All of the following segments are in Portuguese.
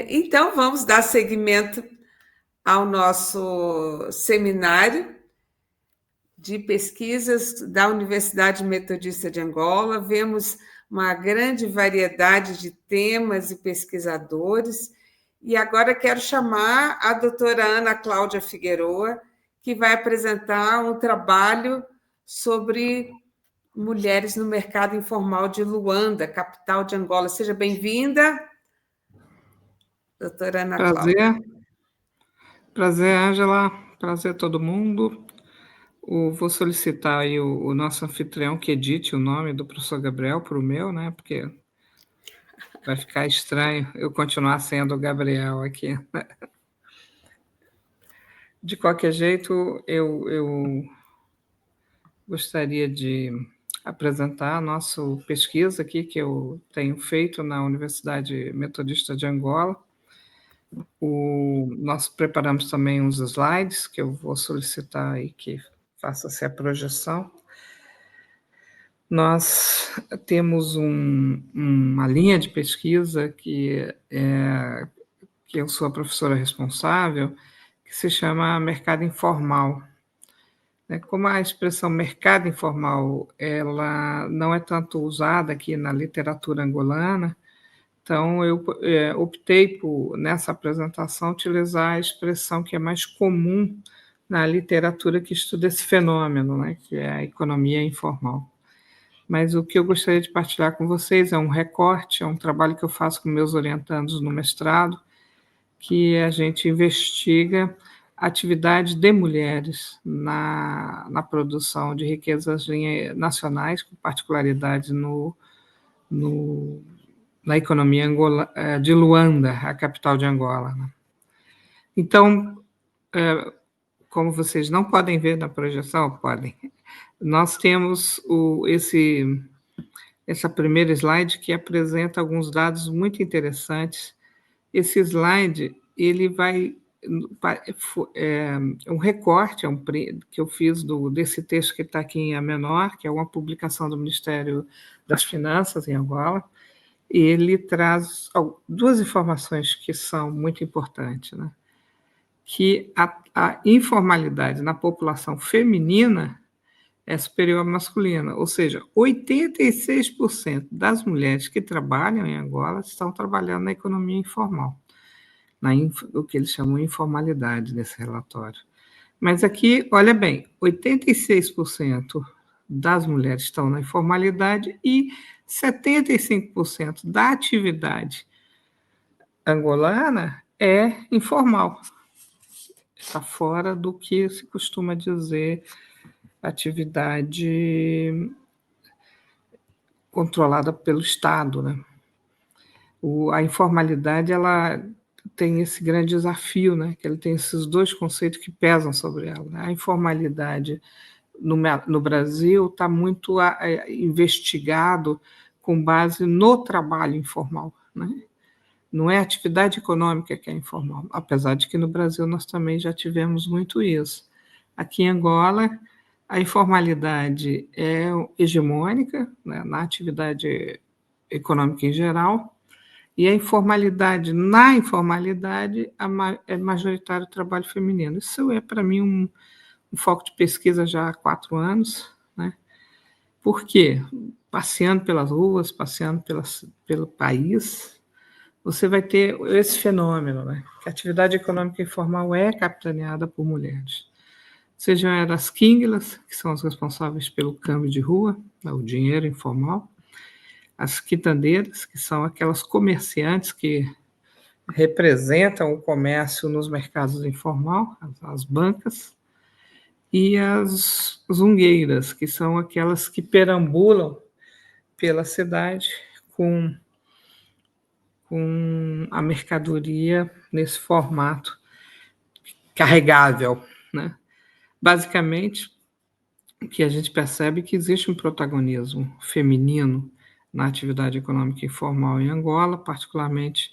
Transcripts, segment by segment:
Então, vamos dar seguimento ao nosso seminário de pesquisas da Universidade Metodista de Angola. Vemos uma grande variedade de temas e pesquisadores. E agora quero chamar a doutora Ana Cláudia Figueroa, que vai apresentar um trabalho sobre mulheres no mercado informal de Luanda, capital de Angola. Seja bem-vinda, doutora Ana Cláudia. Prazer, Ângela. Prazer todo mundo. Vou solicitar aí o nosso anfitrião que edite o nome do professor Gabriel para o meu, né? Porque vai ficar estranho eu continuar sendo o Gabriel aqui. De qualquer jeito, eu gostaria de apresentar a nossa pesquisa aqui que eu tenho feito na Universidade Metodista de Angola. Nós preparamos também uns slides que eu vou solicitar aí que faça-se a projeção. Nós temos uma linha de pesquisa que eu sou a professora responsável, que se chama mercado informal. Como a expressão mercado informal ela não é tanto usada aqui na literatura angolana, então eu optei por, nessa apresentação, utilizar a expressão que é mais comum na literatura que estuda esse fenômeno, né, que é a economia informal. Mas o que eu gostaria de partilhar com vocês é um recorte, é um trabalho que eu faço com meus orientandos no mestrado, que a gente investiga a atividade de mulheres na produção de riquezas nacionais, com particularidade na economia de Luanda, a capital de Angola. Então, como vocês não podem ver na projeção, podem. Nós temos essa primeira slide que apresenta alguns dados muito interessantes. Esse slide ele vai um recorte que eu fiz desse texto que está aqui em A menor, que é uma publicação do Ministério das Finanças em Angola, e ele traz duas informações que são muito importantes, né? Que a informalidade na população feminina é superior à masculina, ou seja, 86% das mulheres que trabalham em Angola estão trabalhando na economia informal, o que eles chamam de informalidade nesse relatório. Mas aqui, olha bem, 86% das mulheres estão na informalidade e 75% da atividade angolana é informal. Está fora do que se costuma dizer atividade controlada pelo Estado, né? A informalidade ela tem esse grande desafio, né? Que ele tem esses dois conceitos que pesam sobre ela. Né? A informalidade no Brasil está muito investigado com base no trabalho informal, né? Não é a atividade econômica que é informal, apesar de que no Brasil nós também já tivemos muito isso. Aqui em Angola, a informalidade é hegemônica, né, na atividade econômica em geral, e a informalidade, na informalidade, é majoritário o trabalho feminino. Isso é, para mim, um foco de pesquisa já há 4 anos. Né? Por quê? Passeando pelas ruas, passeando pelo país, você vai ter esse fenômeno, né? Que a atividade econômica informal é capitaneada por mulheres. Sejam elas quinglas, que são as responsáveis pelo câmbio de rua, o dinheiro informal, as quitandeiras, que são aquelas comerciantes que representam o comércio nos mercados informal, as bancas, e as zungueiras, que são aquelas que perambulam pela cidade com a mercadoria nesse formato carregável, né? Basicamente, o que a gente percebe é que existe um protagonismo feminino na atividade econômica informal em Angola, particularmente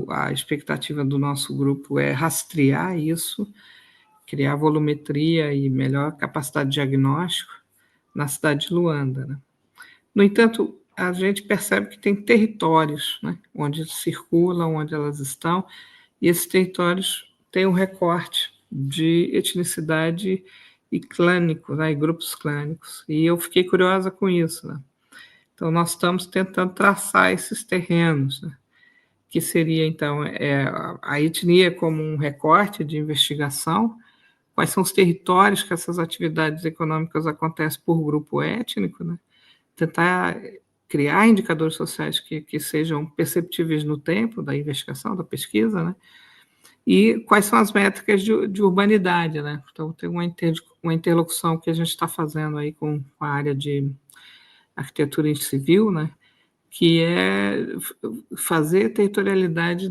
a expectativa do nosso grupo é rastrear isso, criar volumetria e melhor capacidade de diagnóstico na cidade de Luanda. Né? No entanto, a gente percebe que tem territórios, né, onde circulam, onde elas estão, e esses territórios têm um recorte de etnicidade e clânico, né, e grupos clânicos. E eu fiquei curiosa com isso, né? Então, nós estamos tentando traçar esses terrenos, né? Que seria, então, a etnia como um recorte de investigação, quais são os territórios que essas atividades econômicas acontecem por grupo étnico, né? Tentar criar indicadores sociais que sejam perceptíveis no tempo da investigação, da pesquisa, né? E quais são as métricas de urbanidade, né? Então, tem uma interlocução que a gente está fazendo aí com a área de arquitetura civil, né? Que é fazer a territorialidade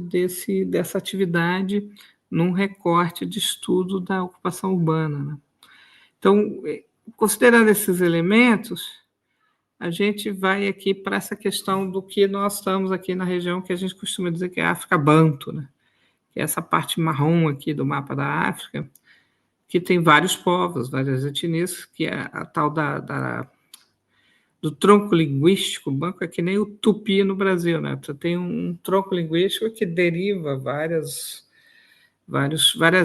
dessa atividade num recorte de estudo da ocupação urbana, né? Então, considerando esses elementos, a gente vai aqui para essa questão do que nós estamos aqui na região que a gente costuma dizer que é a África Banto, né? Que é essa parte marrom aqui do mapa da África, que tem vários povos, várias etnias, que é a tal do tronco linguístico. O banco é que nem o tupi no Brasil, né? Você tem um tronco linguístico que deriva várias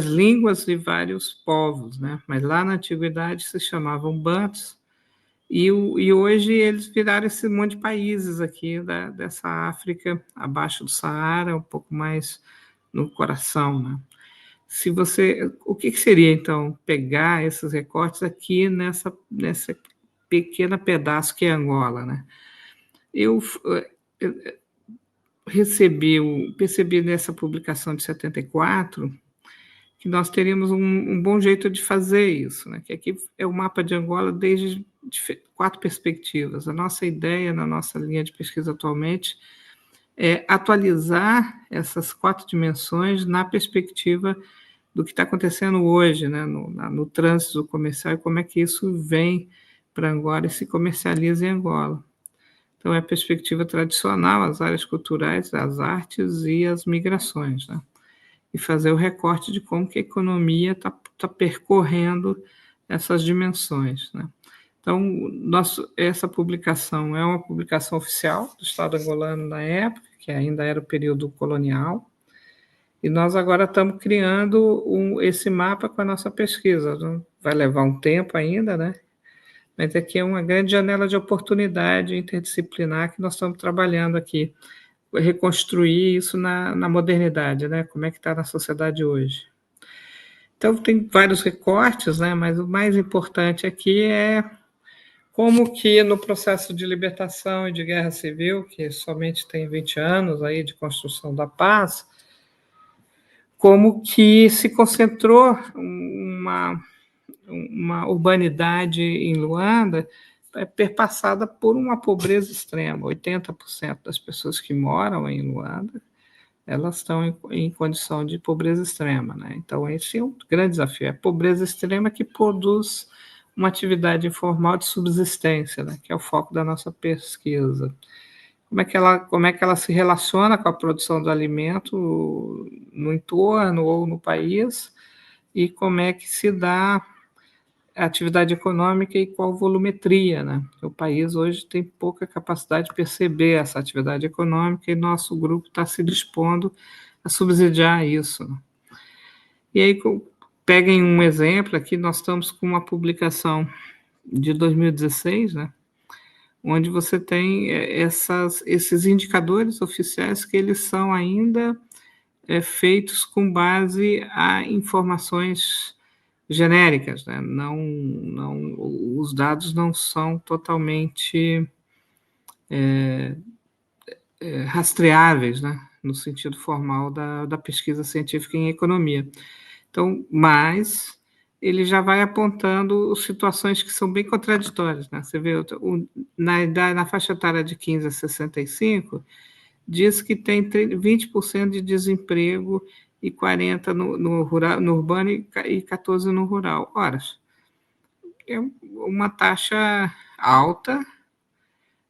línguas e vários povos, né? Mas lá na antiguidade se chamavam bantos, e hoje eles viraram esse monte de países aqui dessa África, abaixo do Saara, um pouco mais no coração, né? O que seria, então, pegar esses recortes aqui nessa pequena pedaço que é Angola, né? Eu percebi nessa publicação de 74 que nós teríamos um bom jeito de fazer isso, né? Que aqui é o mapa de Angola desde 4 perspectivas. A nossa ideia, na nossa linha de pesquisa atualmente, é atualizar essas 4 dimensões na perspectiva do que está acontecendo hoje, né? No trânsito comercial, e como é que isso vem para Angola e se comercializa em Angola. Então, é a perspectiva tradicional, as áreas culturais, as artes e as migrações, né? E fazer o recorte de como que a economia está percorrendo essas dimensões, né? Então, essa publicação é uma publicação oficial do Estado angolano na época, que ainda era o período colonial, e nós agora estamos criando esse mapa com a nossa pesquisa. Vai levar um tempo ainda, né? Mas aqui é uma grande janela de oportunidade interdisciplinar que nós estamos trabalhando aqui, reconstruir isso na modernidade, né? Como é que está na sociedade hoje. Então, tem vários recortes, né? Mas o mais importante aqui é como que no processo de libertação e de guerra civil, que somente tem 20 anos aí de construção da paz, como que se concentrou uma urbanidade em Luanda perpassada por uma pobreza extrema. 80% das pessoas que moram em Luanda, elas estão em condição de pobreza extrema, né? Então, esse é um grande desafio. É a pobreza extrema que produz uma atividade informal de subsistência, né? Que é o foco da nossa pesquisa. Como é que ela se relaciona com a produção do alimento no entorno ou no país, e como é que se dá a atividade econômica e qual volumetria, né? O país hoje tem pouca capacidade de perceber essa atividade econômica, e nosso grupo está se dispondo a subsidiar isso, né? E aí, peguem um exemplo aqui, nós estamos com uma publicação de 2016, né? Onde você tem esses indicadores oficiais que eles são ainda feitos com base a informações genéricas, né? Os dados não são totalmente rastreáveis, né? No sentido formal da pesquisa científica em economia. Então, mas ele já vai apontando situações que são bem contraditórias, né? Você vê, na faixa etária de 15 a 65, diz que tem 20% de desemprego e 40% no urbano e 14% no rural. Ora, é uma taxa alta,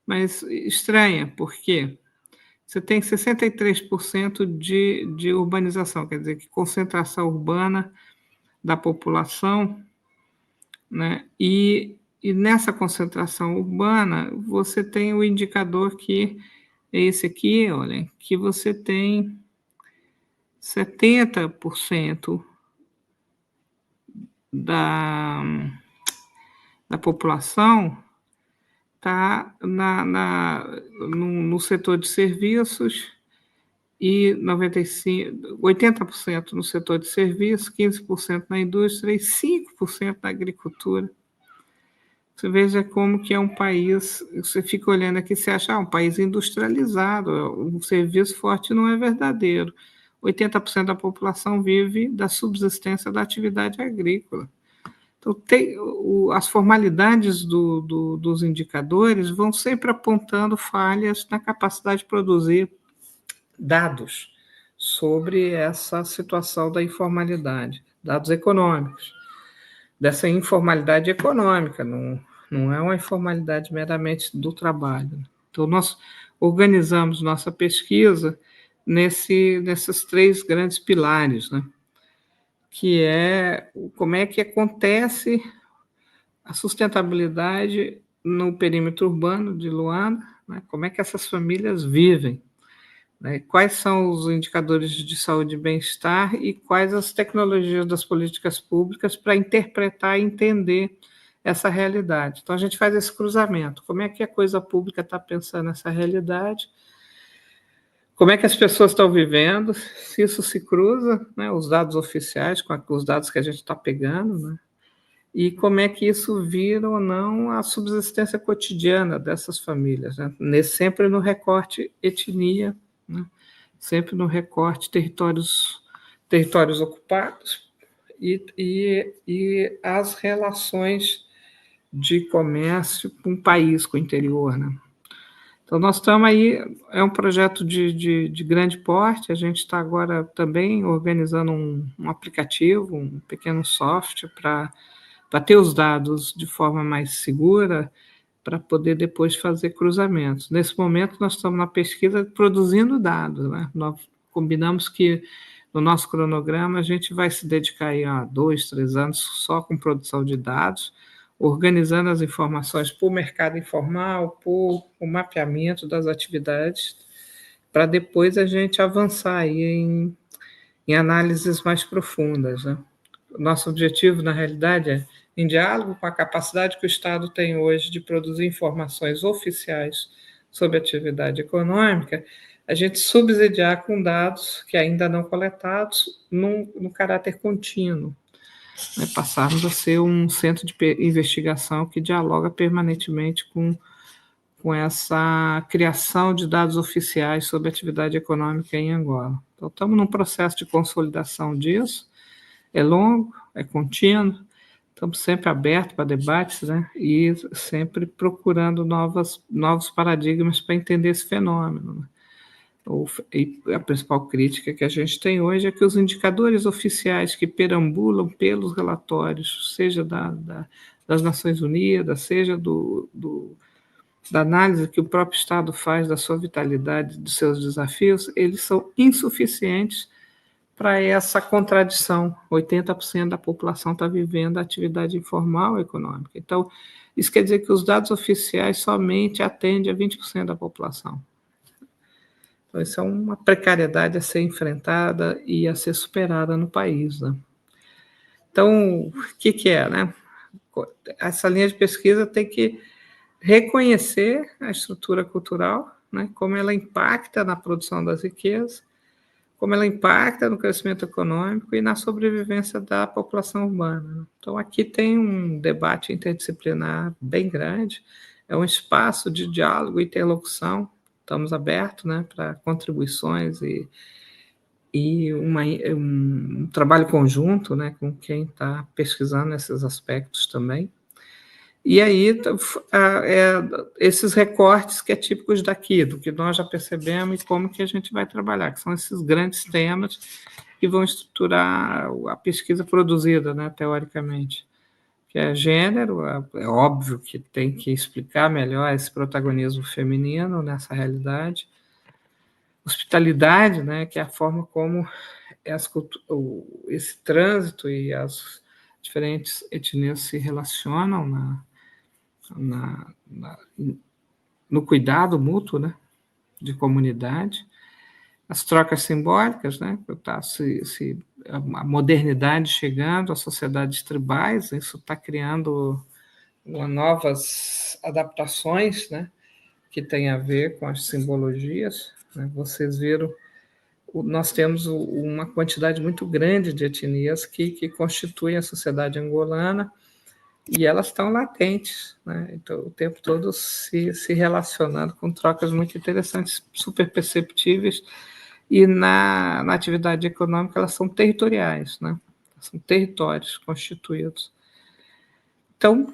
mas estranha, porque você tem 63% de urbanização, quer dizer, que concentração urbana da população, né? E E nessa concentração urbana, você tem o indicador que é esse aqui, olha, que você tem 70% da, da população está no setor de serviços e 80% no setor de serviços, 15% na indústria e 5% na agricultura. Você veja como que é um país, você fica olhando aqui, você acha, um país industrializado, o serviço forte não é verdadeiro. 80% da população vive da subsistência da atividade agrícola. Então, as formalidades dos indicadores vão sempre apontando falhas na capacidade de produzir dados sobre essa situação da informalidade, dados econômicos, dessa informalidade econômica, não é uma informalidade meramente do trabalho. Então, nós organizamos nossa pesquisa nesses 3 grandes pilares, né? Que é como é que acontece a sustentabilidade no perímetro urbano de Luanda, né? Como é que essas famílias vivem, né? Quais são os indicadores de saúde e bem-estar e quais as tecnologias das políticas públicas para interpretar e entender essa realidade. Então, a gente faz esse cruzamento. Como é que a coisa pública está pensando nessa realidade? Como é que as pessoas estão vivendo? Se isso se cruza, né, os dados oficiais com os dados que a gente está pegando, né? E como é que isso vira ou não a subsistência cotidiana dessas famílias, né? Sempre no recorte etnia, né? Sempre no recorte territórios ocupados e as relações de comércio com o país, com o interior, né? Então, nós estamos aí, é um projeto de grande porte, a gente está agora também organizando um aplicativo, um pequeno software para ter os dados de forma mais segura, para poder depois fazer cruzamentos. Nesse momento, nós estamos na pesquisa produzindo dados, né? Nós combinamos que no nosso cronograma a gente vai se dedicar aí a 2, 3 anos só com produção de dados, organizando as informações por mercado informal, por o mapeamento das atividades, para depois a gente avançar aí em análises mais profundas, né? Nosso objetivo, na realidade, é, em diálogo com a capacidade que o Estado tem hoje de produzir informações oficiais sobre atividade econômica, a gente subsidiar com dados que ainda não coletados no caráter contínuo, né? Passarmos a ser um centro de investigação que dialoga permanentemente com essa criação de dados oficiais sobre atividade econômica em Angola. Então, estamos num processo de consolidação disso, é longo, é contínuo, estamos sempre abertos para debates, né? E sempre procurando novos paradigmas para entender esse fenômeno, né? E a principal crítica que a gente tem hoje é que os indicadores oficiais que perambulam pelos relatórios, seja das Nações Unidas, seja da análise que o próprio Estado faz da sua vitalidade, dos seus desafios, eles são insuficientes para essa contradição. 80% da população está vivendo a atividade informal econômica. Então, isso quer dizer que os dados oficiais somente atendem a 20% da população. Então, isso é uma precariedade a ser enfrentada e a ser superada no país, né? Então, o que é, né? Essa linha de pesquisa tem que reconhecer a estrutura cultural, né? Como ela impacta na produção das riquezas, como ela impacta no crescimento econômico e na sobrevivência da população urbana. Então, aqui tem um debate interdisciplinar bem grande, é um espaço de diálogo e interlocução, estamos abertos, né, para contribuições e um trabalho conjunto, né, com quem está pesquisando esses aspectos também. E aí, esses recortes que é típicos daqui, do que nós já percebemos e como que a gente vai trabalhar, que são esses grandes temas que vão estruturar a pesquisa produzida, né, teoricamente. Que é gênero, é óbvio que tem que explicar melhor esse protagonismo feminino nessa realidade. Hospitalidade, né, que é a forma como esse trânsito e as diferentes etnias se relacionam no cuidado mútuo, né, de comunidade, as trocas simbólicas, né, a modernidade chegando, as sociedades tribais, isso está criando novas adaptações, né, que tem a ver com as simbologias, né? Vocês viram, nós temos uma quantidade muito grande de etnias que constituem a sociedade angolana, e elas estão latentes, né? Então, o tempo todo se relacionando com trocas muito interessantes, super perceptíveis, e na atividade econômica elas são territoriais, né? São territórios constituídos. Então,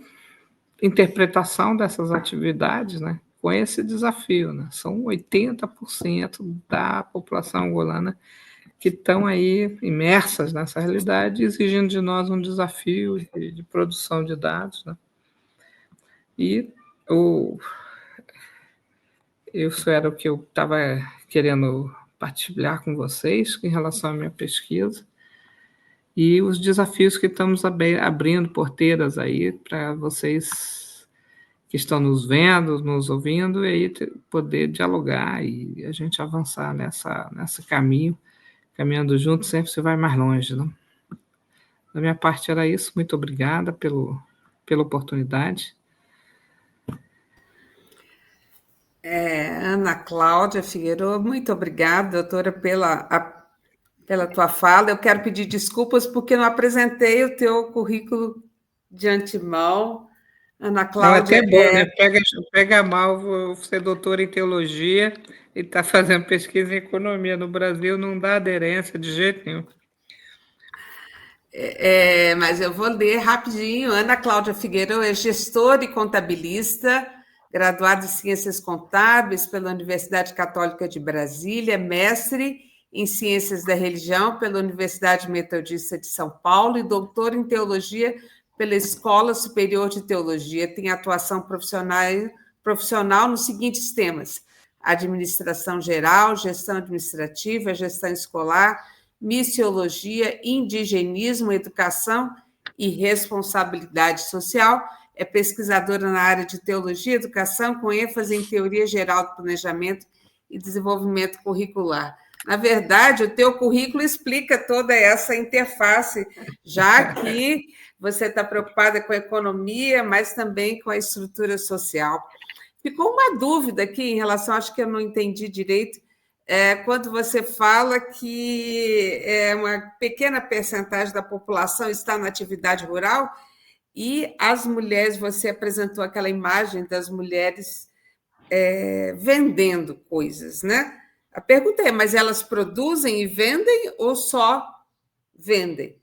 interpretação dessas atividades, né, com esse desafio, né? São 80% da população angolana que estão aí imersas nessa realidade, exigindo de nós um desafio de produção de dados, né? E isso era o que eu estava querendo partilhar com vocês em relação à minha pesquisa e os desafios que estamos abrindo porteiras aí para vocês que estão nos vendo, nos ouvindo, e aí poder dialogar e a gente avançar nesse caminho, caminhando juntos, sempre se vai mais longe, né? Da minha parte era isso, muito obrigada pela oportunidade. Ana Cláudia Figueiredo, muito obrigada, doutora, pela tua fala. Eu quero pedir desculpas porque não apresentei o teu currículo de antemão. Ana Cláudia Não, é até bom, né? Pega mal você é doutora em teologia e está fazendo pesquisa em economia. No Brasil não dá aderência de jeito nenhum. Mas eu vou ler rapidinho. Ana Cláudia Figueiredo é gestora e contabilista, graduada em Ciências Contábeis pela Universidade Católica de Brasília, mestre em Ciências da Religião pela Universidade Metodista de São Paulo e doutora em Teologia pela Escola Superior de Teologia. Tem atuação profissional nos seguintes temas: administração geral, gestão administrativa, gestão escolar, missiologia, indigenismo, educação e responsabilidade social. É pesquisadora na área de teologia e educação, com ênfase em teoria geral do planejamento e desenvolvimento curricular. Na verdade, o teu currículo explica toda essa interface, já que você está preocupada com a economia, mas também com a estrutura social. Ficou uma dúvida aqui em relação, acho que eu não entendi direito, quando você fala que uma pequena percentagem da população está na atividade rural e as mulheres, você apresentou aquela imagem das mulheres vendendo coisas, né? A pergunta é, mas elas produzem e vendem ou só vendem?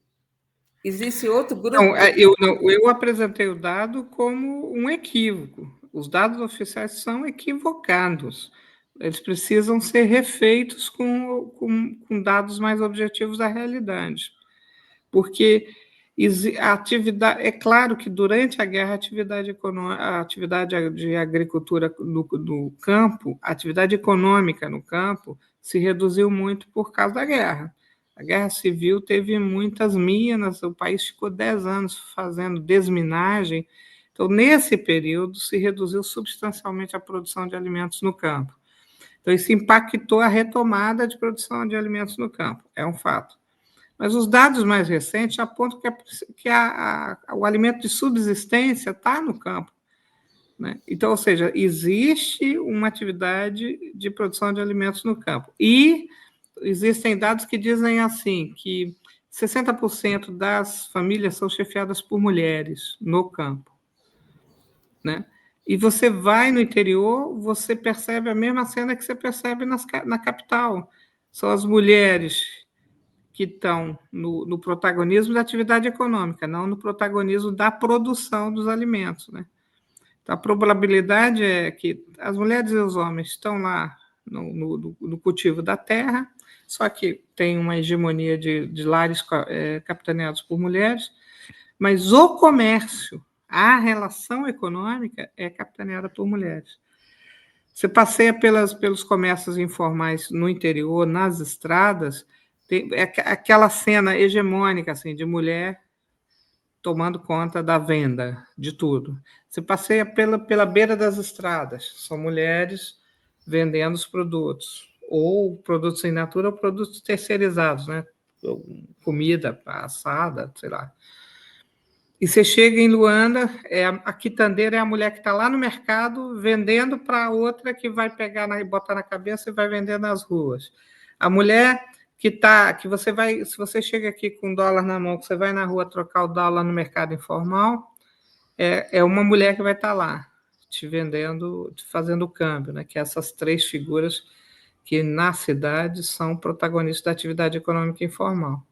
Existe outro grupo? Eu apresentei o dado como um equívoco. Os dados oficiais são equivocados. Eles precisam ser refeitos com dados mais objetivos da realidade. Porque a atividade, é claro que durante a guerra a atividade de agricultura no campo, a atividade econômica no campo se reduziu muito por causa da guerra. A guerra civil teve muitas minas, o país ficou 10 anos fazendo desminagem. Então, nesse período, se reduziu substancialmente a produção de alimentos no campo. Então, isso impactou a retomada de produção de alimentos no campo, é um fato. Mas os dados mais recentes apontam que o alimento de subsistência está no campo, né? Então, ou seja, existe uma atividade de produção de alimentos no campo. E existem dados que dizem assim, que 60% das famílias são chefiadas por mulheres no campo, né? E você vai no interior, você percebe a mesma cena que você percebe na capital. São as mulheres que estão no protagonismo da atividade econômica, não no protagonismo da produção dos alimentos, né? Então, a probabilidade é que as mulheres e os homens estão lá no cultivo da terra, só que tem uma hegemonia de lares capitaneados por mulheres, mas o comércio, a relação econômica é capitaneada por mulheres. Você passeia pelos comércios informais no interior, nas estradas, tem aquela cena hegemônica assim, de mulher tomando conta da venda, de tudo. Você passeia pela beira das estradas, são mulheres vendendo os produtos, ou produtos in natura ou produtos terceirizados, né? Comida assada, sei lá. E você chega em Luanda, a quitandeira é a mulher que está lá no mercado vendendo para a outra que vai pegar e botar na cabeça e vai vender nas ruas. A mulher que você vai, se você chega aqui com dólar na mão, que você vai na rua trocar o dólar no mercado informal, é uma mulher que vai estar lá te vendendo, te fazendo o câmbio, né? Que essas três figuras que na cidade são protagonistas da atividade econômica informal.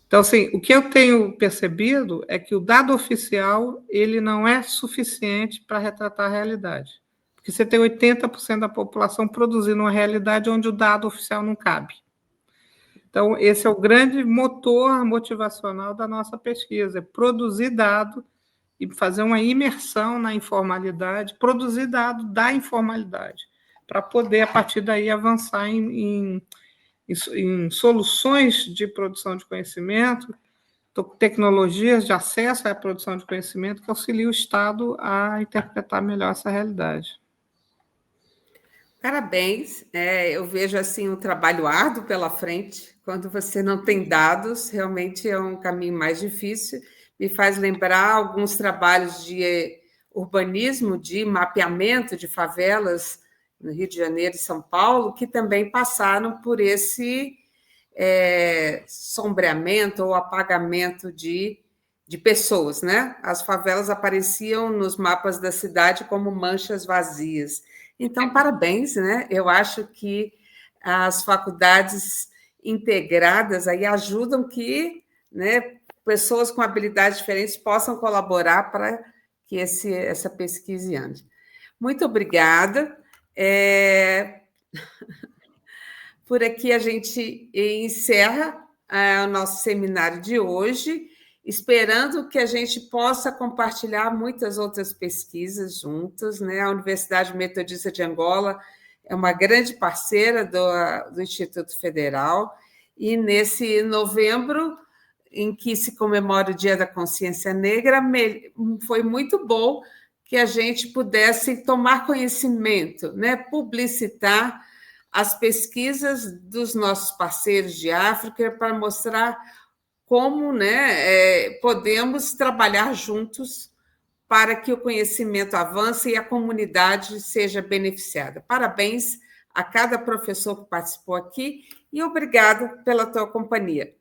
Então, assim, o que eu tenho percebido é que o dado oficial ele não é suficiente para retratar a realidade. Porque você tem 80% da população produzindo uma realidade onde o dado oficial não cabe. Então, esse é o grande motor motivacional da nossa pesquisa, é produzir dado e fazer uma imersão na informalidade, produzir dado da informalidade, para poder, a partir daí, avançar em soluções de produção de conhecimento, tecnologias de acesso à produção de conhecimento que auxiliem o Estado a interpretar melhor essa realidade. Parabéns. Eu vejo assim um trabalho árduo pela frente. Quando você não tem dados, realmente é um caminho mais difícil. Me faz lembrar alguns trabalhos de urbanismo, de mapeamento de favelas no Rio de Janeiro e São Paulo, que também passaram por esse sombreamento ou apagamento de pessoas, né? As favelas apareciam nos mapas da cidade como manchas vazias. Então, parabéns, né? Eu acho que as faculdades integradas aí ajudam que, né, pessoas com habilidades diferentes possam colaborar para que essa pesquisa ande. Muito obrigada. Por aqui a gente encerra o nosso seminário de hoje, esperando que a gente possa compartilhar muitas outras pesquisas juntas, né? A Universidade Metodista de Angola é uma grande parceira do Instituto Federal, e nesse novembro, em que se comemora o Dia da Consciência Negra, foi muito bom que a gente pudesse tomar conhecimento, né? Publicitar as pesquisas dos nossos parceiros de África para mostrar como, né, podemos trabalhar juntos para que o conhecimento avance e a comunidade seja beneficiada. Parabéns a cada professor que participou aqui e obrigada pela tua companhia.